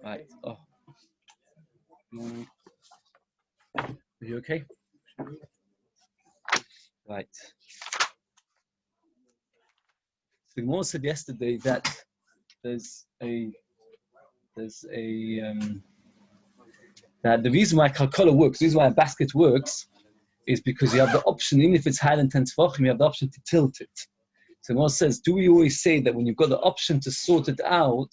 Right. Oh. Are you okay? Right. So the Gemara said yesterday that there's a that the reason why Kalkala works, the reason why a basket works, is because you have the option, even if it's higher than 10 tefachim, you have the option to tilt it. So the Gemara says, do we always say that when you've got the option to sort it out,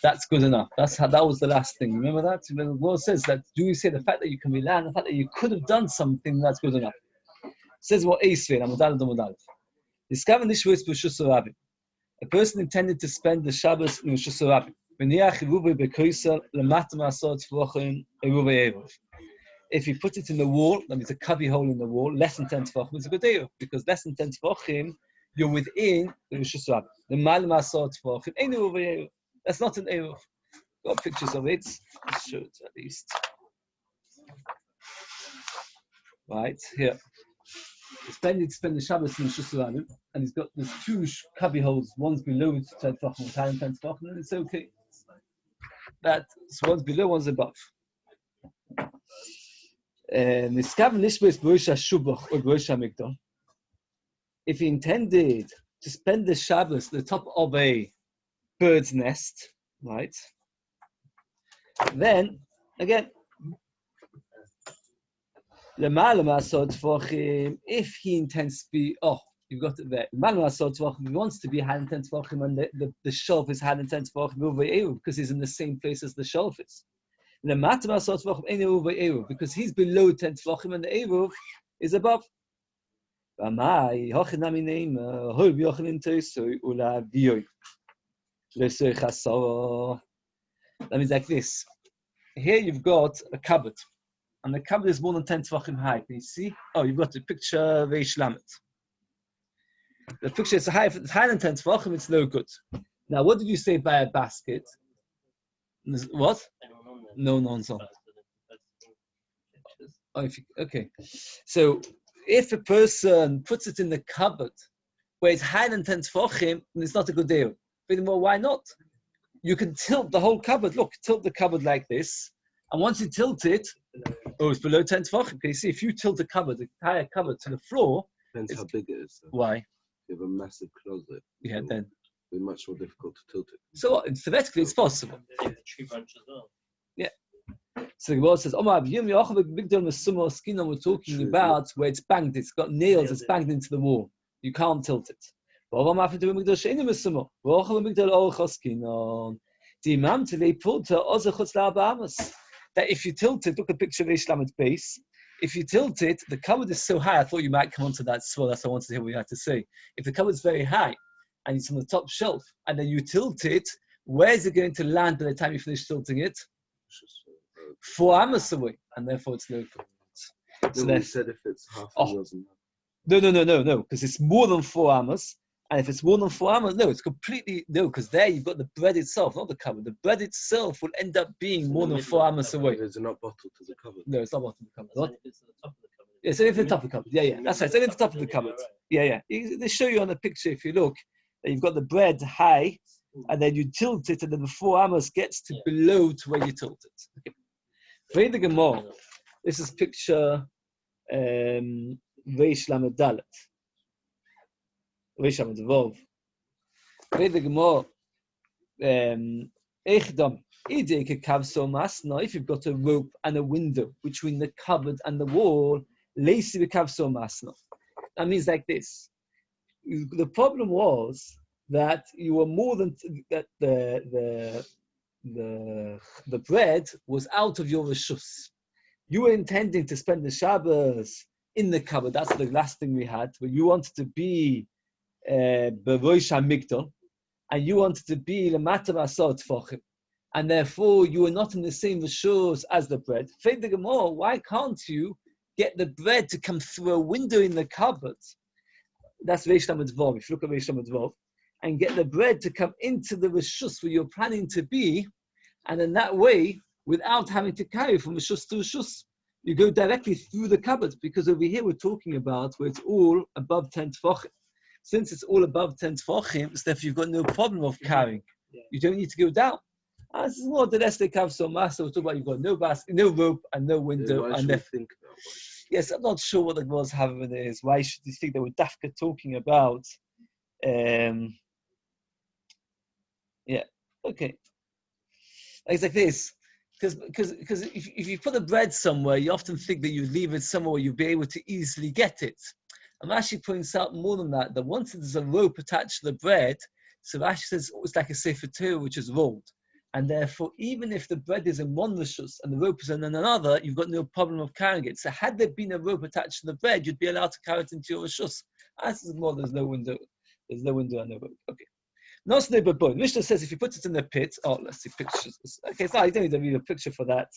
that's good enough? That was the last thing. Remember that? The Gemara says that, do we say the fact that you can rely on the fact that you could have done something, that's good enough? It says what Eisvein, a person intended to spend the Shabbos in Rishus Rabbi. If you put it in the wall, that means a cubby hole in the wall, less than 10 tefachim, it's a good deal, because less than 10 tefachim, you're within the Rishus Rabbi. The mal masot tefachim, ain't over Eruv. That's not an Eruv. Got pictures of it. Let's show it at least. Right here. Spend the Shabbos in Rishus Rabbi, and he's got these two cubby holes. One's below 10 tefachim, 10 tefachim, and it's okay. So one's below, one's above. If he intended to spend the Shabbos at the top of a bird's nest, right? Then again, if he intends to be, you've got it there. If he wants to be 110 tefachim and the shelf is 110 tefachim because he's in the same place as the shelf is. Because he's below 10 tefachim and the Eruv is above. That means like this. Here you've got a cupboard, and the cupboard is more than 10 tefachim high. Can you see? Oh, you've got the picture Reish Lamed. The picture is high. If it's higher than 10 tefachim, it's no good. Now, what did you say by a basket? What? No, so. Okay. So, if a person puts it in the cupboard where it's higher than 10 tefachim, then it's not a good deal. Furthermore, why not? You can tilt the whole cupboard. Look, tilt the cupboard like this, and once you tilt it, it's below 10 tefachim. Can you see? If you tilt the entire cupboard to the floor, depends how big it is. Though. Why? You have a massive closet. Yeah, then it'll be much more difficult to tilt it. So theoretically, it's possible. Yeah. So the Gemara says, we're talking about where it's banged, it's got nails, it's banged into the wall. You can't tilt it. That if you tilt it, look at the picture of Islam's base. If you tilt it, the cupboard is so high, I thought you might come onto that swell. That's what I wanted to hear what you had to say. If the cupboard's very high and it's on the top shelf, and then you tilt it, where is it going to land by the time you finish tilting it? 4 amos away, and therefore it's no good. So they said if it's half a dozen. No, because it's more than 4 amos, and if it's more than 4 amos, no, it's completely no, because there you've got the bread itself, not the cupboard. The bread itself will end up being more than 4 amos away. Is it not bottled to the cupboard? No, it's not bottled to the cupboard. What? Yeah, it's only at the top of the cupboard. Yeah, that's right. It's only at the top of the cupboard. Yeah. They show you on the picture, if you look, that you've got the bread high, and then you tilt it, and then the 4 amos gets to below to where you tilt it. Okay. For the Gemara, this is picture Reish Lamed Dalet. Reish Lamed Vav. For the Gemara, Echdam. If you've got a rope and a window between the cupboard and the wall, that means like this. The problem was that you were more than that. The bread was out of your rishus. You were intending to spend the Shabbos in the cupboard. That's the last thing we had. But you wanted to be beroish hamigdal, and you wanted to be lemata masot tefachim. And therefore, you are not in the same rishus as the bread. Why can't you get the bread to come through a window in the cupboard? That's Reish Lamed Vav. If you look at Reish Lamed Vav, and get the bread to come into the rishus where you're planning to be, and in that way, without having to carry from rishus to rishus, you go directly through the cupboard. Because over here we're talking about where it's all above 10 tefachim. Since it's all above 10 tefachim, therefore you've got no problem of carrying. You don't need to go down. This is more domestic have so master. We're talking about you've got no rope and no window. Why And should we think about yes, I'm not sure what the Gemara's having is. Why should you think that we're Dafka talking about? Yeah, okay. It's like this. Because if you put the bread somewhere, you often think that you leave it somewhere where you'll be able to easily get it. And Rashi points out more than that, that once there's a rope attached to the bread, so Rashi says it's like a sefer Torah which is rolled. And therefore, even if the bread is in one rishus and the rope is in another, you've got no problem of carrying it. So had there been a rope attached to the bread, you'd be allowed to carry it into your rishus. As is more, there's no window. There's no window and no rope. Okay. Nosne beboy. Mishnah says if you put it in the pit, let's see pictures. Okay, so I don't need to read a picture for that,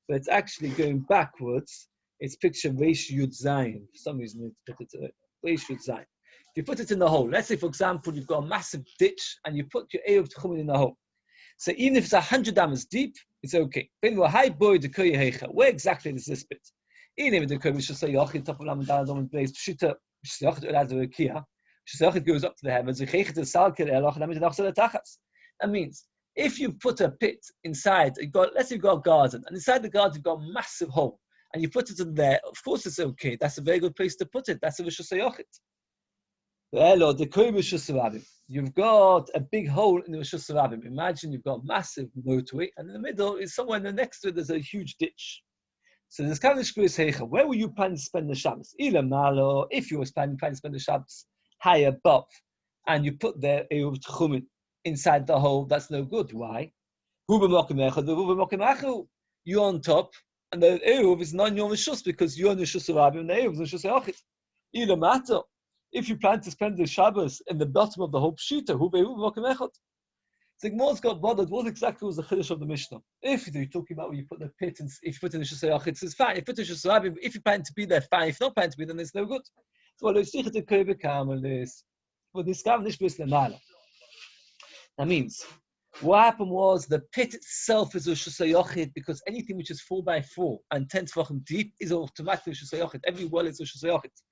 but it's actually going backwards. It's picture Reish Yud Zayin. For some reason, it's put it to Reish Yud Zayin. If you put it in the hole, let's say for example you've got a massive ditch and you put your Eruv Tchumen in the hole. So even if it's 100 amas deep, it's okay. Where exactly is this bit? Even if the Koy should say Yochi top of Lamadal Dom Blaze Pshita, it goes up to the heavens. That means if you put a pit inside, let's say you've got a garden, and inside the garden you've got a massive hole, and you put it in there, of course it's okay. That's a very good place to put it. That's a Rishus HaYochid. You've got a big hole in the Rishus HaRabim. Imagine you've got a massive motorway, and in the middle is somewhere in the next to it, there's a huge ditch. So there's kind of Heicha. Where will you plan to spend the Shabbos? If you were planning to spend the Shabbos high above, and you put the Eruv Tchumen inside the hole, that's no good. Why? You're on top, and the Eruv is not in your Rishus because you're in the Rishus HaRabim, and the Eruv is in the Rishus HaYochid. If you plan to spend the Shabbos in the bottom of the whole Pshita, the Gemara's got bothered. What exactly was the Chiddush of the Mishnah? If you're talking about when you put the pit, if you put in the Rishus HaYochid, it's fine. If you put in the Rishus HaRabim, if you plan to be there, fine. If you don't plan to be there, then it's no good. So what it's the Kobe Kamal is, but this Kamal is the Mala. That means what happened was the pit itself is a Rishus HaYochid because anything which is 4x4 and 10 tefachim deep is automatically Rishus HaYochid. Every well is Rishus HaYochid.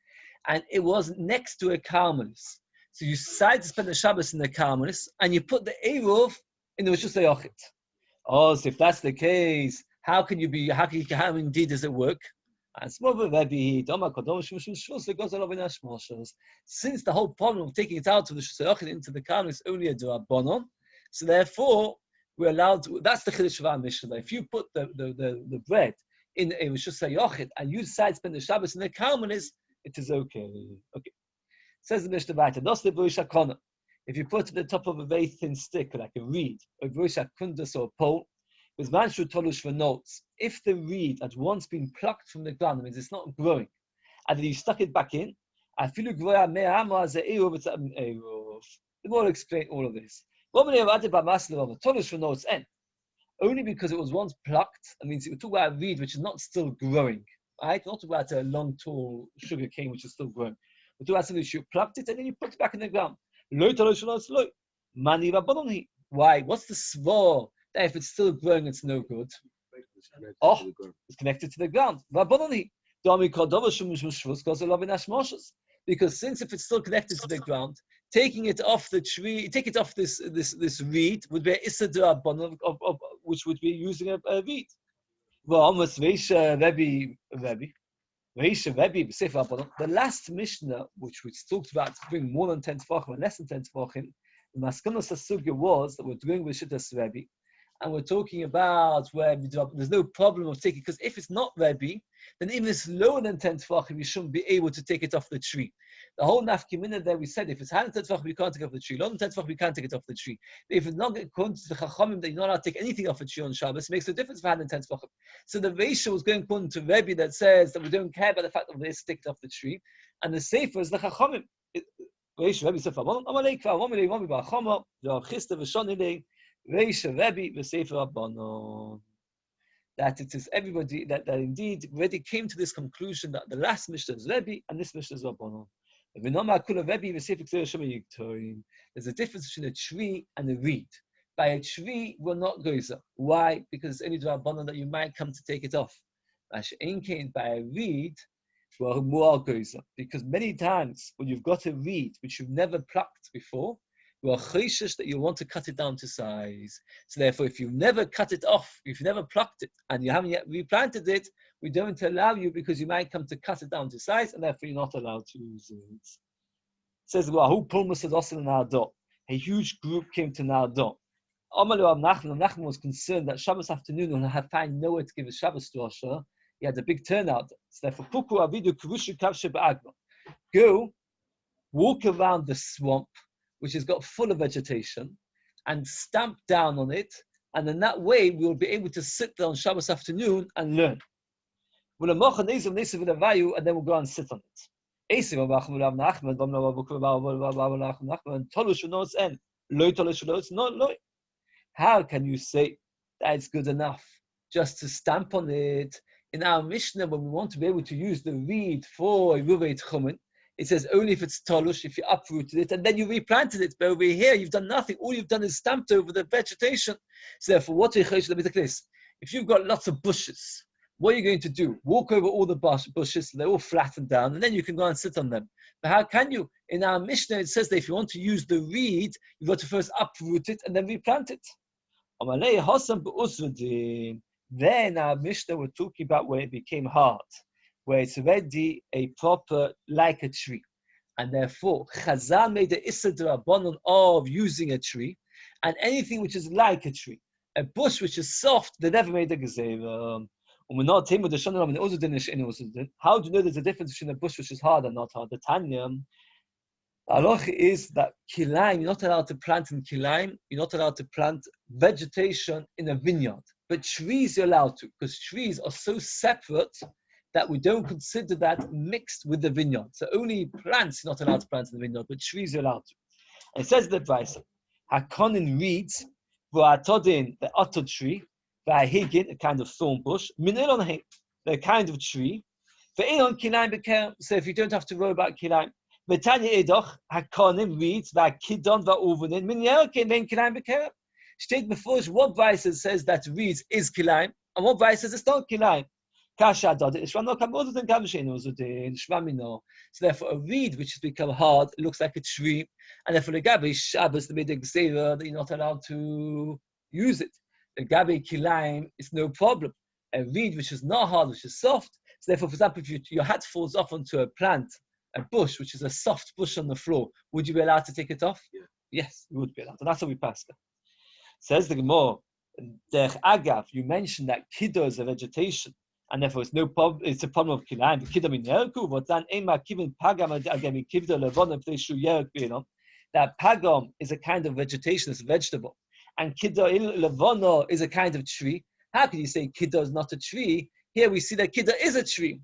And it was next to a Karmelis. So you decide to spend the Shabbos in the Karmelis, and you put the Eruv in the Rishus HaYochid. So if that's the case, how indeed does it work? Since the whole problem of taking it out of the Rishus HaYochid into the Karmelis is only a D'Rabbanan, so therefore we're allowed to, that's the Chiddush of our Mishnah. If you put the bread in a Rishus HaYochid and you decide to spend the Shabbos in the Karmelis, it is okay. Okay. Says the Mishnah Vayta, if you put it at the top of a very thin stick, like a reed, or a kundus or a pole, with manshu tolush for notes, if the reed had once been plucked from the ground, that means it's not growing, and then you stuck it back in, I feel the more explain all of this. Tolush for notes end. Only because it was once plucked, that means you talk about a reed which is not still growing. Right? Not about a long, tall sugar cane which is still growing. But to actually you plucked it and then you put it back in the ground. Why? What's the svor that if it's still growing, it's no good? It's connected to the ground. Because since if it's still connected to the ground, taking it off the tree, take it off this reed would be issa d'Rabbanan of which would be using a reed. The last Mishnah, which talked about bring more than 10 tefachim and less than 10 tefachim, the Maskanos Hasugya was that we're doing with Shittas Rebbe, and we're talking about where there's no problem of taking, because if it's not Rebbe, then even if it's lower than 10 tefachim, you shouldn't be able to take it off the tree. The whole nafkimina there, we said, if it's 110 tefachim, you can't take it off the tree. Lower than 10 tefachim, you can't take it off the tree. If it's not according to the Chachamim that you're not allowed to take anything off the tree on Shabbos, it makes a difference for 110 tefachim. So the ratio was going according to Rebbe that says that we don't care about the fact that we stick it off the tree, and the Sefer is the Chachamim. Reish Rebbe Sefer Amalei Kvar Amalei Rami Ba'Chama Chista V'Shonilei Reish Rebbe V'Sefer Abanon. That it is everybody that indeed already came to this conclusion that the last Mishnah is Rebbe and this Mishnah is Abanon. There's a difference between a tree and a reed. By a tree, we're not gozer. Why? Because it's only Rabbanon that you might come to take it off. By a reed, we're more gozer. Because many times when you've got a reed which you've never plucked before, you are chayshish that you want to cut it down to size. So therefore, if you never cut it off, if you never plucked it, and you haven't yet replanted it, we don't allow you because you might come to cut it down to size, and therefore you're not allowed to use it. It says, well, a huge group came to Nardo. Nachman was concerned that Shabbos afternoon when I find nowhere to give a Shabbos drasha, he had a big turnout. So therefore, go walk around the swamp, which has got full of vegetation, and stamp down on it, and in that way we will be able to sit there on Shabbos afternoon and learn. And then we'll go and sit on it. How can you say that it's good enough just to stamp on it? In our Mishnah, when we want to be able to use the reed for Eiruvin Tchumen, it says only if it's tolush, if you uprooted it, and then you replanted it. But over here, you've done nothing. All you've done is stamped over the vegetation. So therefore, what let me take this. If you've got lots of bushes, what are you going to do? Walk over all the bushes, they're all flattened down, and then you can go and sit on them. But how can you? In our Mishnah, it says that if you want to use the reed, you've got to first uproot it and then replant it. Then our Mishnah we're talking about where it became hard, where it's already a proper, like a tree. And therefore, Chazal made the Issa D'Rabbanan of using a tree, and anything which is like a tree. A bush which is soft, they never made a Gezerah. How do you know there's a difference between a bush which is hard and not hard? The Tanya, halacha is that kilaim, you're not allowed to plant in kilaim, you're not allowed to plant vegetation in a vineyard. But trees you're allowed to, because trees are so separate that we don't consider that mixed with the vineyard. So only plants you're not allowed to plant in the vineyard, but trees you're allowed to. And it says the Brisa, Hakonin reeds, V'atodin, the otter tree, V'ahigin, a kind of thorn bush, Minilon he, the kind of tree, V'enon kilaim beker, so if you don't have to worry about kilaim, V'tanya edoch, Hakonin reeds, V'akidon, V'uvenin, Minelkin, Vein kilaim beker. State before us what Brisa says that reeds is kilaim, and what Brisa says it's not kilaim. So therefore, a reed which has become hard looks like a tree, and therefore the Gabi Shabbos the made Gezerah that you're not allowed to use it. The Gabi Kilaim is no problem. A reed which is not hard, which is soft. So therefore, for example, if your hat falls off onto a plant, a bush which is a soft bush on the floor, would you be allowed to take it off? Yeah. Yes, you would be allowed. And that's how we pass it. Says the Gemara, Derech Agav, you mentioned that kiddo is a vegetation. And therefore, it's no problem. It's a problem of kilaim. Kiddo min yerku, but then ema kivin pagam again kivdo levon p'teishu yerk b'inam. That pagam is a kind of vegetation, it's a vegetable, and kiddo levono is a kind of tree. How can you say kiddo is not a tree? Here we see that kiddo is a tree.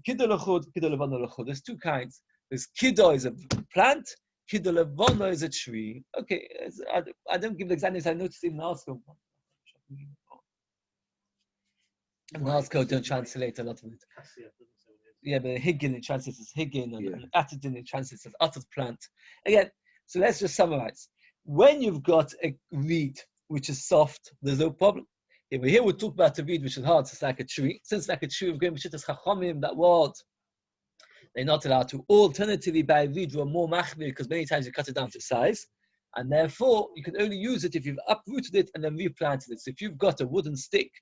Kiddo lechud, kiddo levono lechud. There's two kinds. There's kiddo is a plant. Kiddo levono is a tree. Okay, I don't give the examples. I noticed even also. And Nasco don't translate a lot of it. Yeah, but Higgin it translates as Higgin, and Atadin it translates as uttered plant. Again, so let's just summarize. When you've got a reed which is soft, there's no problem. Here we talk about a reed which is hard, so it's like a tree. Since it's like a tree, we're going to B'shittas Chachomim, that word, they're not allowed to. Alternatively, by a reed, we're more machmir, because many times you cut it down to size, and therefore, you can only use it if you've uprooted it and then replanted it. So if you've got a wooden stick,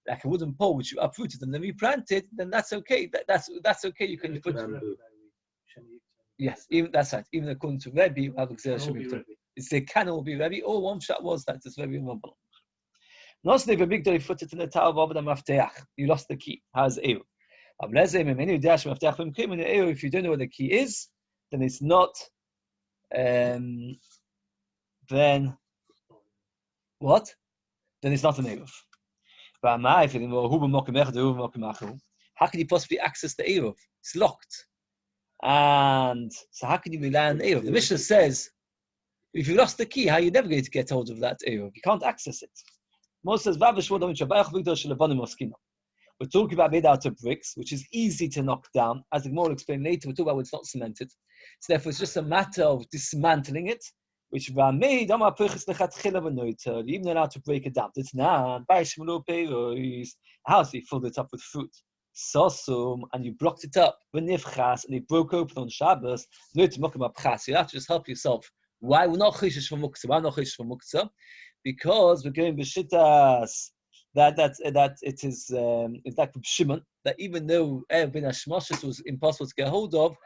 like a wooden pole which you uprooted and then replanted, then that's okay. That's okay. You can put. Yes, even that's right. Even according to Rebbe, you have it's they can all be Rebbe. Or one shot was that it's very humble. Not a big day. Put it in the tower of the mafteach. You lost the key. How's Eiruvin? If you don't know what the key is, then it's not. Then what? Then it's not an Eiruvin. How can you possibly access the Eiruvin? It's locked. And so how can you rely on the Eiruvin? The Mishnah says, if you lost the key, how are you never going to get hold of that Eiruvin? You can't access it. Moses says, we're talking about made out of bricks, which is easy to knock down. As the Gemara will explain later, we'll talk about when it's not cemented. So therefore, it's just a matter of dismantling it, which even allowed to break it down. It's now a house, he filled it up with fruit. And you blocked it up, and it broke open on Shabbos. You have to just help yourself Why we're not chayshish for muktzah? Why not chayshish for muktzah? Because we're going b'shittas that it is in fact from Shimon that even though Eiruvin Hashmoshes was impossible to get hold of,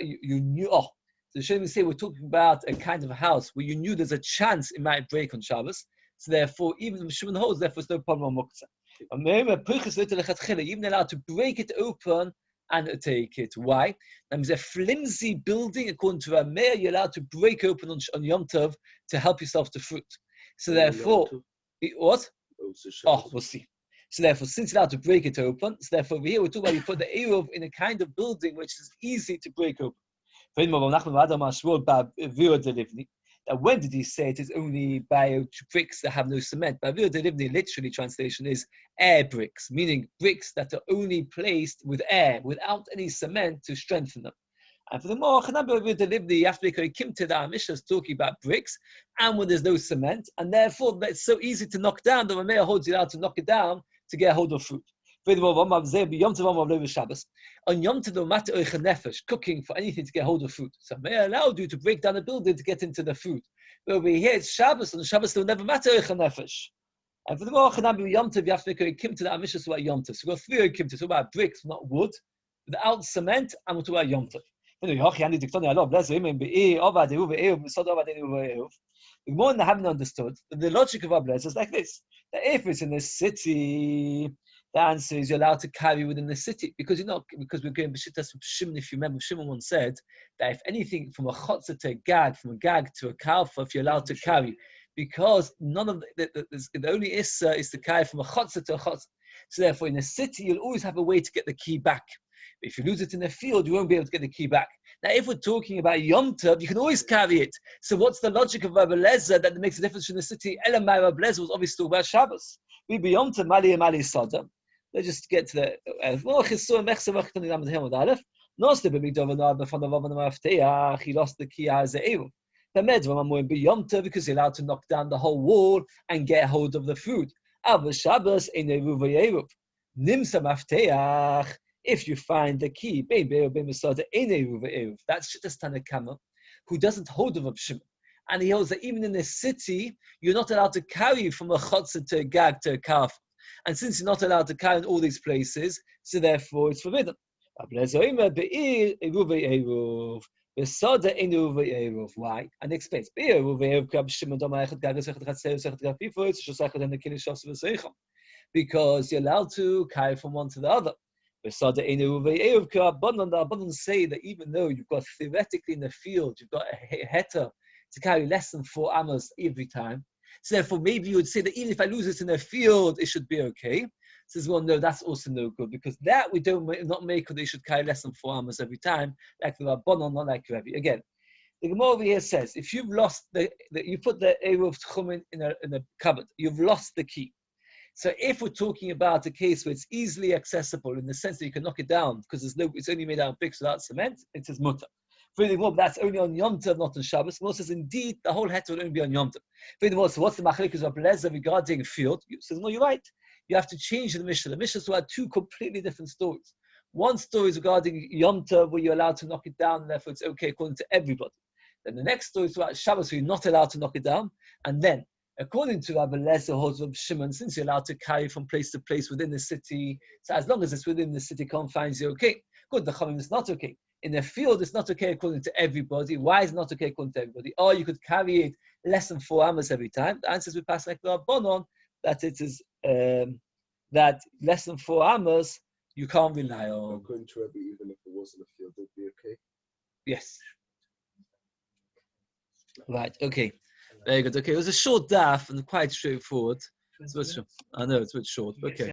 you knew. Oh, so shouldn't we say we're talking about a kind of a house where you knew there's a chance it might break on Shabbos. So therefore, even if Shimon holds, therefore, there's no problem on muktzah. Even allowed to break it open and take it. Why? That means a flimsy building, according to Rameir, you're allowed to break open on Yom Tov to help yourself to fruit. So therefore, what? Oh, we'll see. So therefore, since you're allowed to break it open, so therefore over here we're talking about you put the Eruv in a kind of building which is easy to break open. That when did he say it is only by bricks that have no cement? Bavir Delivni literally translation is air bricks, meaning bricks that are only placed with air, without any cement to strengthen them. And for the more Bavir Delivni, you have to make a kim to the Amishas talking about bricks, and when there's no cement, and therefore it's so easy to knock down, the Rameh holds you out to knock it down to get hold of fruit. On Yom Tov, no matter nefesh, cooking for anything to get hold of food. So may allow you to break down a building to get into the food. But over here it's Shabbos, and Shabbos will never matter nefesh. And for the more Yom Tov, you have to make a kim to the Amishas about Yom Tov. So we've got three kim to talk about bricks, not wood, without cement, and we'll talk about Yom Tov. The more than I haven't understood, the logic of our blessings is like this: that if it's in the city, the answer is you're allowed to carry within the city because we're going b'shittas from Shimon. If you remember, Shimon once said that if anything from a chotzer to a gag, from a gag to a kalfa, if you're allowed to carry, because none of the only issa is to carry from a chotzer to a chotzer. So therefore, in a city, you'll always have a way to get the key back. If you lose it in the field, you won't be able to get the key back. Now, if we're talking about Yom Tov, you can always carry it. So what's the logic of Rabbi Lezer that makes a difference in the city? Elamai Rabbi Lezer was obviously talking about Shabbos. We be Yom Tov, Mali Sada. Let's just get to the... He lost the key as a Eiruvin. Because you're allowed to knock down the whole wall and get hold of the food. Shabbos in Eiruvin. Nimsa Mafteach. If you find the key, that's Shittas Tanakama, who doesn't hold of Reb Shimon. And he holds that even in the city, you're not allowed to carry from a chotzer to a gag to a calf. And since you're not allowed to carry in all these places, so therefore it's forbidden. Why? And he explains. Because you're allowed to carry from one to the other. The abundance say that even though you've got theoretically in the field, you've got a heter to carry less than 4 amos every time. So therefore, maybe you would say that even if I lose it in the field, it should be okay. Says, well, no, that's also no good because that we not make they should carry less than 4 amos every time, like the Rabbanon, not like Rebbe. Again, the Gemara over here says if you've lost you put the Eruv Tchumen in a cupboard, you've lost the key. So if we're talking about a case where it's easily accessible in the sense that you can knock it down because it's only made out of bricks without cement, it is mutter. Furthermore, that's only on Yom Tov, not on Shabbos. More says indeed the whole heter will only be on Yom Tov. Furthermore, so what's the machlekes of Lezer regarding field? He says, no, you're right. You have to change the Mishnah. The Mishnah had 2 completely different stories. One story is regarding Yom Tov, where you're allowed to knock it down, and therefore it's okay according to everybody. Then the next story is about Shabbos, where you're not allowed to knock it down, and then according to Rabbi Lezer, holds Reb Shimon, since you're allowed to carry from place to place within the city, so as long as it's within the city confines, you're okay. According to Chachamim, it's not okay. In the field, it's not okay according to everybody. Why is it not okay according to everybody? Or you could carry it less than 4 amos every time. The answer is we pass like the Rabbanon that it is that less than 4 amos you can't rely on. According to Rebbe, even if it wasn't a field, it'd be okay. Yes. Right. Okay. Very good. Okay, it was a short daf and quite straightforward. I know it's a bit short. Okay.